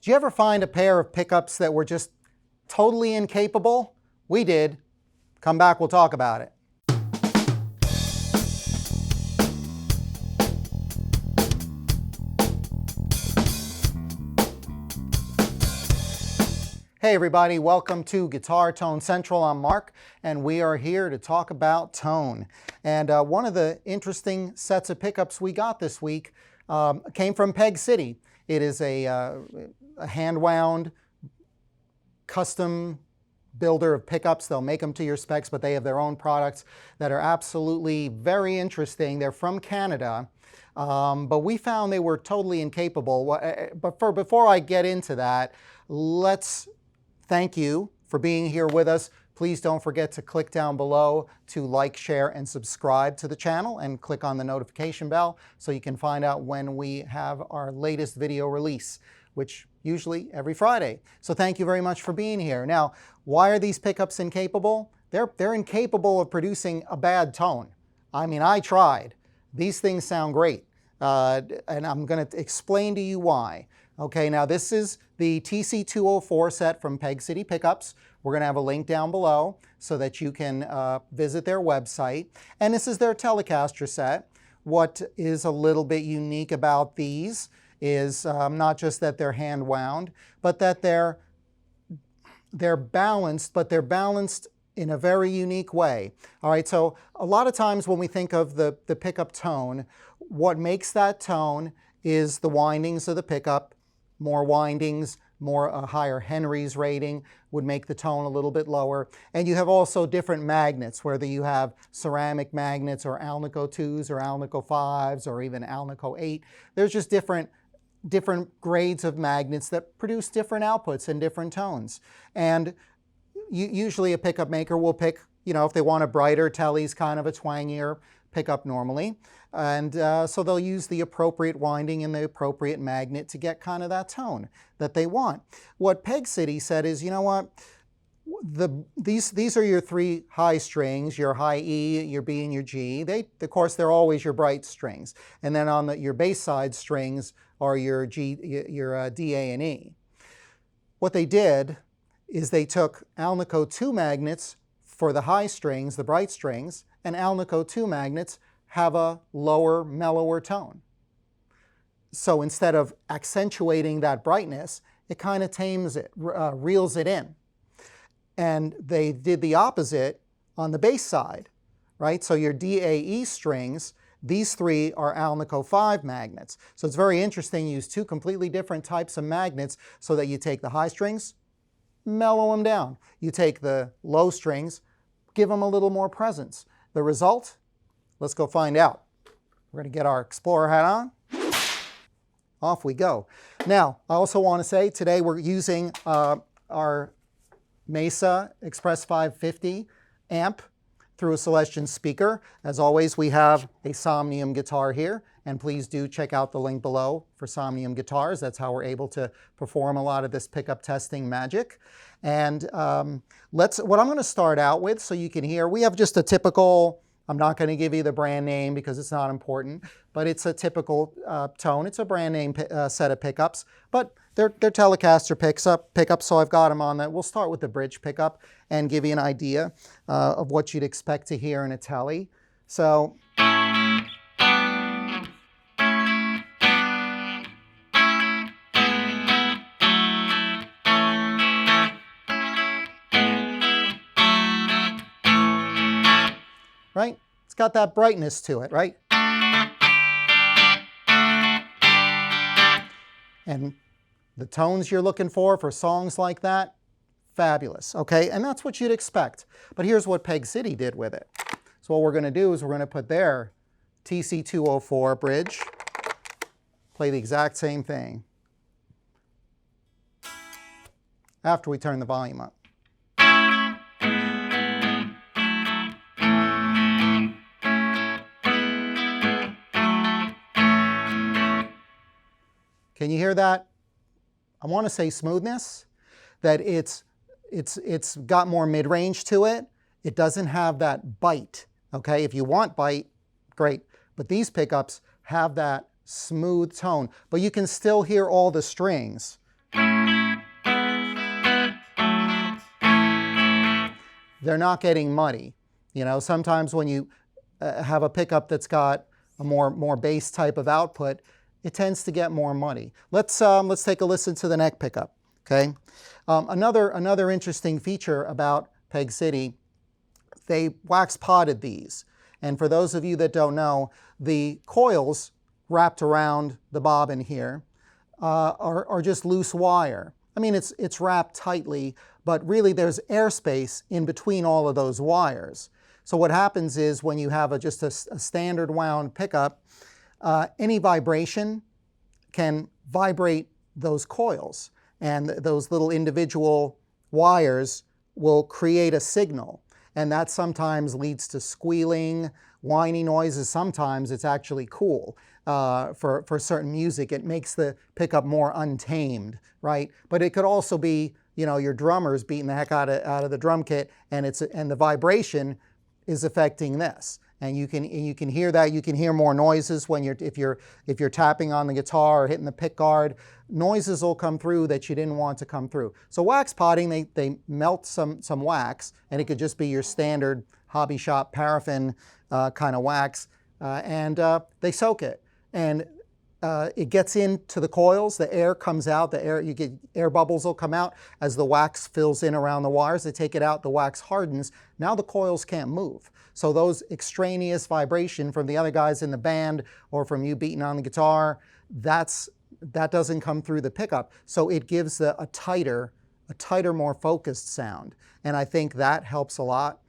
Did you ever find a pair of pickups that were just totally incapable? We did. Come back, we'll talk about it. Hey everybody, welcome to Guitar Tone Central. I'm Mark, and we are here to talk about tone. And one of the interesting sets of pickups we got this week came from Peg City. It is a hand-wound, custom builder of pickups. They'll make them to your specs, but they have their own products that are absolutely very interesting. They're from Canada, but we found they were totally incapable. But before I get into that, let's thank you for being here with us. Please don't forget to click down below to like, share, and subscribe to the channel, and click on the notification bell so you can find out when we have our latest video release, which usually every Friday. So thank you very much for being here. Now, why are these pickups incapable? They're incapable of producing a bad tone. I mean, I tried. These things sound great, and I'm going to explain to you why. Okay, now this is the TC204 set from Peg City Pickups. We're going to have a link down below so that you can visit their website. And this is their Telecaster set. What is a little bit unique about these is not just that they're hand wound, but that they're balanced, but they're balanced in a very unique way. All right, so a lot of times when we think of the pickup tone, what makes that tone is the windings of the pickup. More windings, a higher Henry's rating would make the tone a little bit lower. And you have also different magnets, whether you have ceramic magnets or Alnico 2s or Alnico 5s or even Alnico 8. There's just different grades of magnets that produce different outputs and different tones. And usually a pickup maker will pick, if they want a brighter, Telly's kind of a twangier pickup normally. And so they'll use the appropriate winding and the appropriate magnet to get kind of that tone that they want. What Peg City said is, you know what, these are your three high strings, your high E, your B, and your G. Of course, they're always your bright strings. And then on your bass side strings are your D, A, and E. What they did is they took Alnico 2 magnets for the high strings, the bright strings, and Alnico 2 magnets have a lower, mellower tone. So instead of accentuating that brightness, it kind of tames it, reels it in. And they did the opposite on the bass side, right? So your DAE strings, these three are Alnico 5 magnets. So it's very interesting. You use two completely different types of magnets so that you take the high strings, mellow them down. You take the low strings, give them a little more presence. The result? Let's go find out. We're going to get our Explorer hat on. Off we go. Now, I also want to say today we're using our Mesa Express 550 amp through a Celestion speaker. As always, we have a Somnium guitar here, and please do check out the link below for Somnium guitars. That's how we're able to perform a lot of this pickup testing magic. And what I'm going to start out with, so you can hear, we have just a typical, I'm not going to give you the brand name because it's not important, but it's a typical tone. It's a brand name set of pickups, but they're Telecaster pickups, so I've got them on that. We'll start with the bridge pickup and give you an idea of what you'd expect to hear in a Tele. So. Right? It's got that brightness to it, right? And the tones you're looking for songs like that, fabulous, okay? And that's what you'd expect. But here's what Peg City did with it. So what we're going to do is we're going to put their TC204 bridge, play the exact same thing after we turn the volume up. Can you hear that? I want to say smoothness, that it's got more mid-range to it. It doesn't have that bite, okay? If you want bite, great. But these pickups have that smooth tone, but you can still hear all the strings, They're not getting muddy. You know, sometimes when you have a pickup that's got a more bass type of output, it tends to get more muddy. Let's take a listen to the neck pickup. Okay, another interesting feature about Peg City, they wax potted these, and for those of you that don't know, the coils wrapped around the bobbin here are just loose wire. I mean, it's wrapped tightly, but really there's airspace in between all of those wires. So what happens is when you have just a standard wound pickup, any vibration can vibrate those coils, and those little individual wires will create a signal, and that sometimes leads to squealing, whiny noises. Sometimes it's actually cool. For certain music, it makes the pickup more untamed, right? But it could also be, you know, your drummer's beating the heck out of the drum kit, and the vibration is affecting this, and you can hear that. You can hear more noises when if you're tapping on the guitar or hitting the pick guard. Noises will come through that you didn't want to come through. So wax potting, they melt some wax, and it could just be your standard hobby shop paraffin kind of wax, and they soak it. And it gets into the coils, the air comes out, you get air bubbles will come out as the wax fills in around the wires. They take it out, the wax hardens. Now the coils can't move. So those extraneous vibration from the other guys in the band or from you beating on the guitar, that doesn't come through the pickup. So it gives a tighter, more focused sound. And I think that helps a lot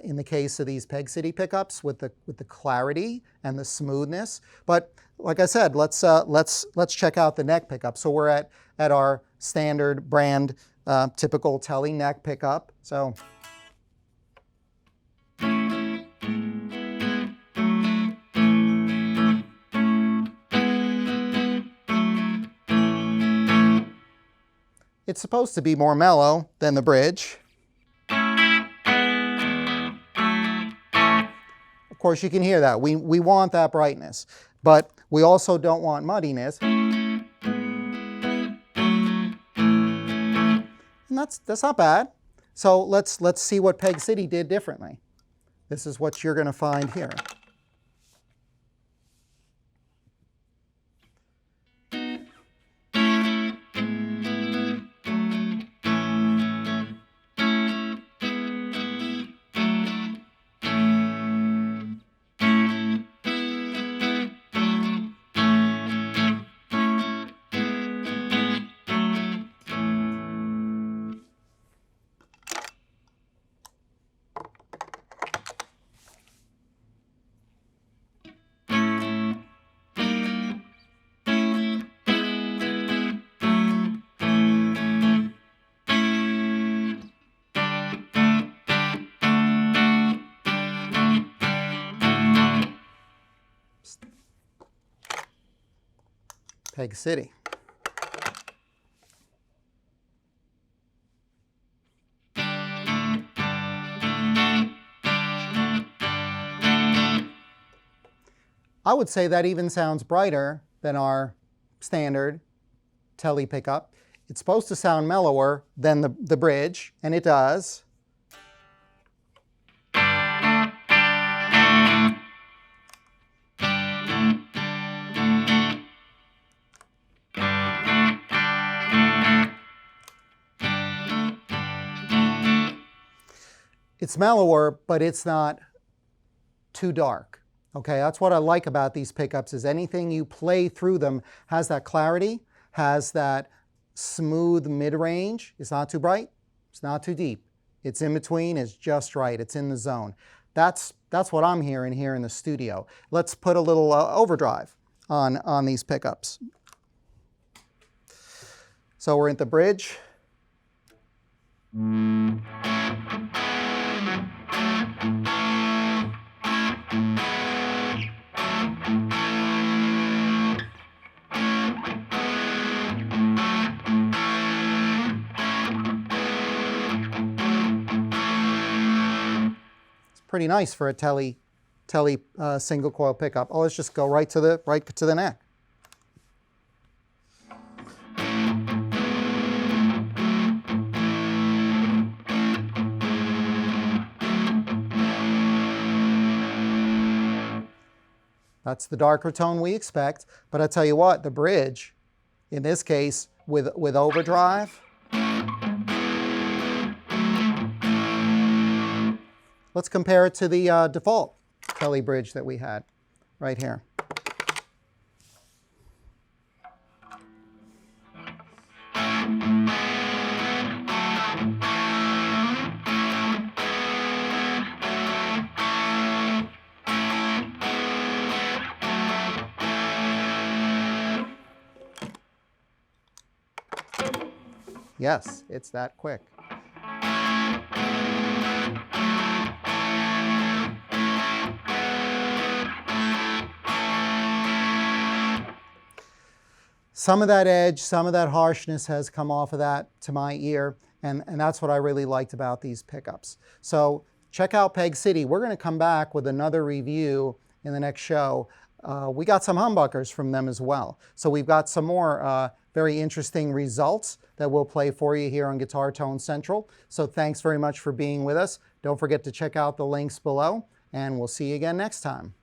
in the case of these Peg City pickups with the clarity and the smoothness. But like I said, let's check out the neck pickup. So we're at our standard brand typical Tele neck pickup. So it's supposed to be more mellow than the bridge. Of course, you can hear that. We want that brightness, but we also don't want muddiness. And that's not bad. So let's see what Peg City did differently. This is what you're going to find here. Peg City. I would say that even sounds brighter than our standard Tele pickup. It's supposed to sound mellower than the bridge, and it does. It's mellower, but it's not too dark. Okay, that's what I like about these pickups, is anything you play through them has that clarity, has that smooth mid-range. It's not too bright, it's not too deep. It's in between, it's just right, it's in the zone. That's what I'm hearing here in the studio. Let's put a little overdrive on these pickups. So we're at the bridge. Pretty nice for a Tele single coil pickup. Oh, let's just go right to the neck. That's the darker tone we expect. But I tell you what, the bridge, in this case, with overdrive, let's compare it to the default Kelly bridge that we had right here. Yes, it's that quick. Some of that edge, some of that harshness has come off of that to my ear, and that's what I really liked about these pickups. So check out Peg City. We're going to come back with another review in the next show. We got some humbuckers from them as well. So we've got some more very interesting results that we'll play for you here on Guitar Tone Central. So thanks very much for being with us. Don't forget to check out the links below, and we'll see you again next time.